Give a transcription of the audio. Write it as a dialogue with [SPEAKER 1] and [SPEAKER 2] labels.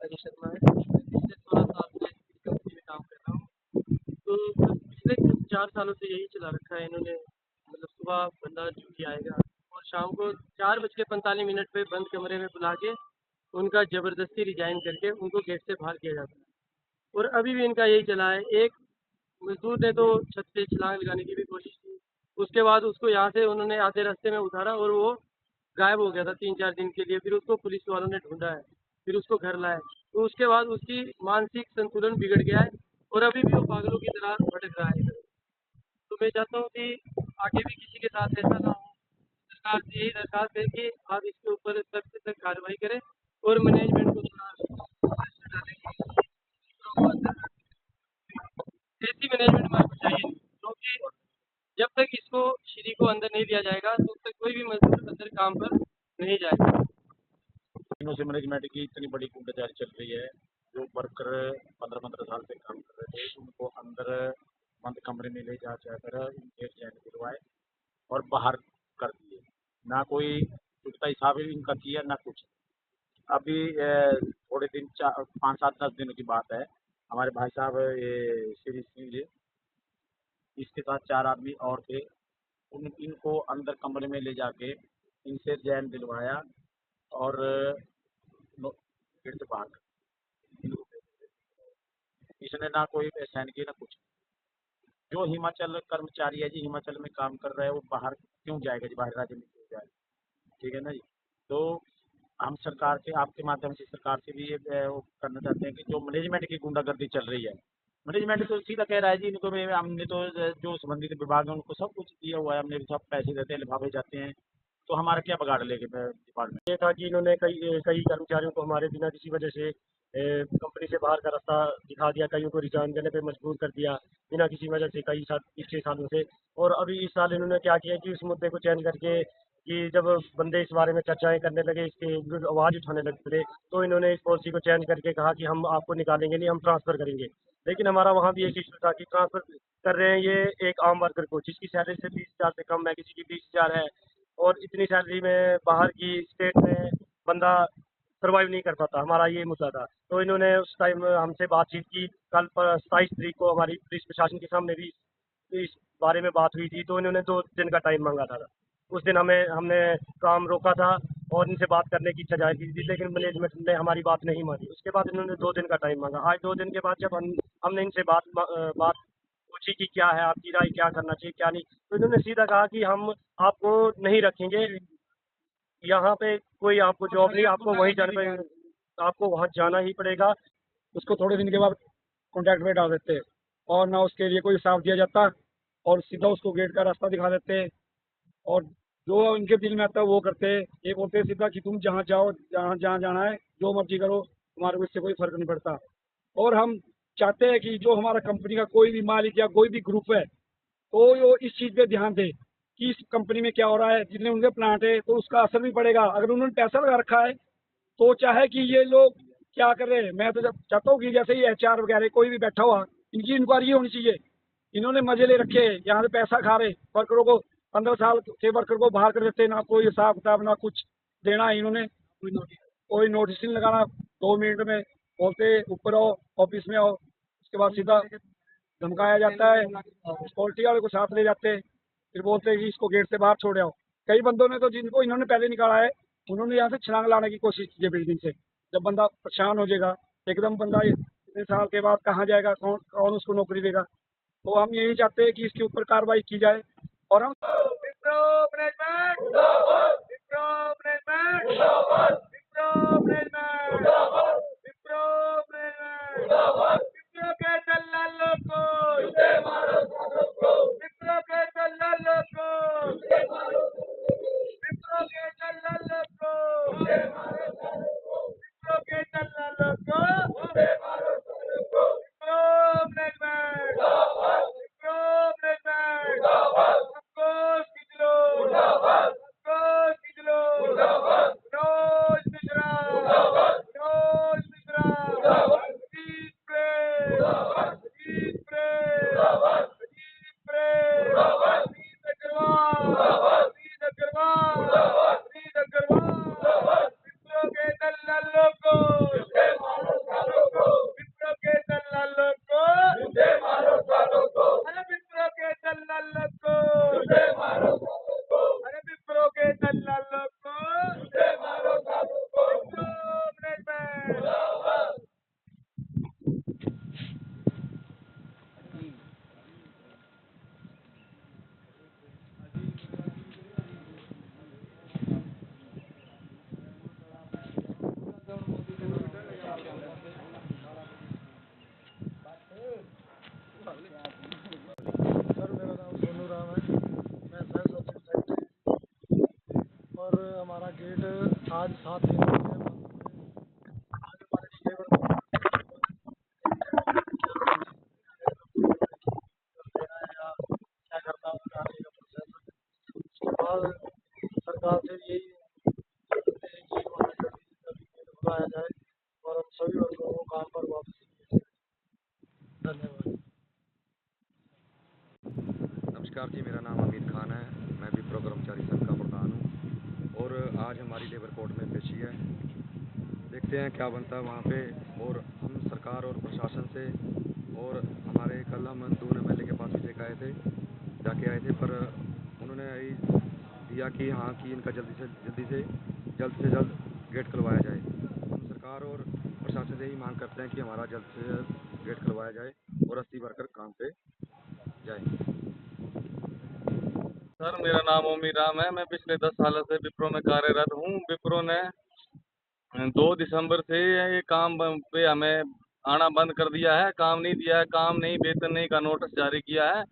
[SPEAKER 1] हरी शर्मा है। मैं पिछले 16 साल से इस कंपनी में काम कर रहा हूँ। तो पिछले 4 सालों से यही चला रखा है इन्होंने, मतलब सुबह बंदा ड्यूटी आएगा और शाम को 4:45 पे बंद कमरे में बुला के उनका ज़बरदस्ती रिज़ाइन करके उनको गेट से बाहर किया जाता है। और अभी भी इनका यही चला है। एक मज़दूर ने तो छत से छलांग लगाने की भी कोशिश की। उसके बाद उसको यहाँ से उन्होंने आधे रास्ते में उतारा और वो गायब हो गया था 3-4 दिन के लिए। फिर उसको पुलिस वालों ने ढूँढा है, फिर उसको घर लाए। तो उसके बाद उसकी मानसिक संतुलन बिगड़ गया है और अभी भी वो पागलों की तरह भटक रहा है इधर। तो मैं चाहता हूँ कि आगे भी किसी के साथ ऐसा ना हो। सरकार से यही दरख्वास्त है कि आप इसके ऊपर सख्त से सख्त कार्रवाई करें और मैनेजमेंट को थोड़ा प्रेशर डालें कि लोगों को अंदर ऐसी मैनेजमेंट हमारे को चाहिए नहीं, क्योंकि जब तक इसको श्री को अंदर नहीं दिया जाएगा तब तक कोई भी मजदूर अंदर काम पर नहीं जाएगा।
[SPEAKER 2] दिनों से मैनेजमेंट की इतनी बड़ी गुंडागर्दी चल रही है। जो वर्कर 15-15 साल से काम कर रहे थे उनको अंदर बंद कमरे में ले जाकर इनके चैन दिलवाए और बाहर कर दिए। ना कोई चुकता हिसाब इनका किया ना कुछ। अभी थोड़े दिन 5-7-10 दिनों की बात है। हमारे भाई साहब ये श्री सिंह जी, इसके साथ 4 आदमी और थे। इनको अंदर कमरे में ले जाके इनसे चैन दिलवाया और गेट से बाहर कर दिया। इसने ना कोई एहसान किया ना कुछ। जो हिमाचल कर्मचारी है जी, हिमाचल में काम कर रहा है, वो बाहर क्यों जाएगा जी, बाहर राज्य में क्यों जाएगा? ठीक है ना जी। तो हम सरकार के आपके माध्यम से सरकार से भी ये वो करना चाहते हैं कि जो मैनेजमेंट की गुंडागर्दी चल रही है, मैनेजमेंट तो सीधा कह रहा है जी इनको हमने तो जो संबंधित विभाग है उनको सब कुछ दिया हुआ है, हमने सब पैसे देते हैं, लिफाफे जाते हैं, तो हमारा क्या बगाड़ लेंगे डिपार्टमेंट।
[SPEAKER 1] ये था कि इन्होंने कई कई कर्मचारियों को हमारे बिना किसी वजह से कंपनी से बाहर का रास्ता दिखा दिया, कईयों को रिजाइन देने पे मजबूर कर दिया बिना किसी वजह से, कई साल पिछले सालों से। और अभी इस साल इन्होंने क्या किया कि उस मुद्दे को चेंज करके कि जब बंदे इस बारे में चर्चाएं करने लगे, इसके विरुद्ध आवाज़ उठाने लगे, तो इन्होंने इस पॉलिसी को चेंज करके कहा कि हम आपको निकालेंगे नहीं, हम ट्रांसफ़र करेंगे। लेकिन हमारा वहाँ भी एक इशू था कि ट्रांसफ़र कर रहे हैं ये एक आम वर्कर को, जिसकी सैलरी से 20,000 से कम है, किसी की 20,000 है। और इतनी सैलरी में बाहर की स्टेट में बंदा सर्वाइव नहीं कर पाता, हमारा ये मुद्दा था। तो इन्होंने उस टाइम हमसे बातचीत की। कल 27 तारीख को हमारी पुलिस प्रशासन के सामने भी इस बारे में बात हुई थी, तो इन्होंने 2 दिन का टाइम मांगा था। उस दिन हमने काम रोका था और इनसे बात करने की इच्छा जाहिर की थी, लेकिन मैनेजमेंट ने हमारी बात नहीं मानी। उसके बाद इन्होंने 2 दिन का टाइम मांगा। आज 2 दिन के बाद जब हमने इनसे बात पूछी कि क्या है आपकी राय, क्या करना चाहिए क्या नहीं, तो इन्होंने सीधा कहा कि हम आपको नहीं रखेंगे, यहाँ पे कोई आपको जॉब नहीं, आपको वहीं जाना पड़ेगा, आपको वहाँ जाना ही पड़ेगा।
[SPEAKER 2] उसको थोड़े दिन के बाद कॉन्ट्रैक्ट में डाल देते हैं और ना उसके लिए कोई हिसाब दिया जाता और सीधा उसको गेट का रास्ता दिखा देते हैं और जो इनके दिल में आता है वो करते हैं। ये बोलते हैं सीधा कि तुम जहाँ जाओ, जहाँ जहाँ जाना है जो मर्जी करो, हमारे को इससे कोई फर्क नहीं पड़ता। और हम चाहते हैं कि जो हमारा कंपनी का कोई भी मालिक या कोई भी ग्रुप है तो वो इस चीज़ पे ध्यान दे कि इस कंपनी में क्या हो रहा है। जितने उनके प्लांट है तो उसका असर भी पड़ेगा। अगर उन्होंने पैसा लगा रखा है तो चाहे कि ये लोग क्या कर रहे हैं, मैं तो जब चाहता हूँ कि जैसे ही एचआर वगैरह कोई भी बैठा हुआ, इनकी इंक्वायरी होनी चाहिए। इन्होंने मजे ले रखे हैं, यहाँ से पैसा खा रहे वर्करों को, 15 साल के वर्कर को बाहर कर देते, ना कोई हिसाब किताब ना कुछ देना है इन्होंने। कोई नोटिस नहीं लगाना, 2 मिनट में बोलते ऊपर आओ, ऑफिस में आओ, उसके बाद सीधा धमकाया जाता है। सिक्योरिटी वाले को साथ ले जाते हैं, फिर बोलते हैं कि इसको गेट से बाहर छोड़ आओ। कई बंदों ने तो जिनको इन्होंने पहले निकाला है उन्होंने यहाँ से छलांग लाने की कोशिश की है बिल्डिंग से। जब बंदा परेशान हो जाएगा एकदम, बंदा इतने साल के बाद कहाँ जाएगा, कौन कौन उसको नौकरी देगा। तो हम यही चाहते हैं कि इसके ऊपर कार्रवाई की जाए और हम आज 7 दिन हो गए, आगे वाले लेबर को देना है या क्या करना है उसका आगे का प्रोसेस। उसके बाद सरकार से यही है कि हमारा जल्दी से जल्दी खेत खुलवाया जाए और हम सभी वर्गों को काम पर वापस भेजें। धन्यवाद।
[SPEAKER 3] नमस्कार जी, मेरा नाम अमीर खान है। मैं विप्रो कर्मचारी संघ का प्रधान हूँ और आज हमारी लेबर कोर्ट में पेशी है। देखते हैं क्या बनता है वहाँ पे। और हम सरकार और प्रशासन से और हमारे कल हम दून एमएलए के पास भी जाके आए थे, पर उन्होंने यही दिया कि हाँ कि इनका जल्द से जल्द गेट खुलवाया जाए। हम सरकार और प्रशासन से यही मांग करते हैं कि हमारा जल्द से जल्द गेट खुलवाया जाए और रस्सी भरकर काम पे जाए।
[SPEAKER 4] सर, मेरा नाम ओमी राम है। मैं पिछले 10 सालों से विप्रो में कार्यरत हूँ। विप्रो ने 2 दिसंबर से ये काम पे हमें आना बंद कर दिया है। काम नहीं दिया है, काम नहीं, वेतन नहीं का नोटिस जारी किया है।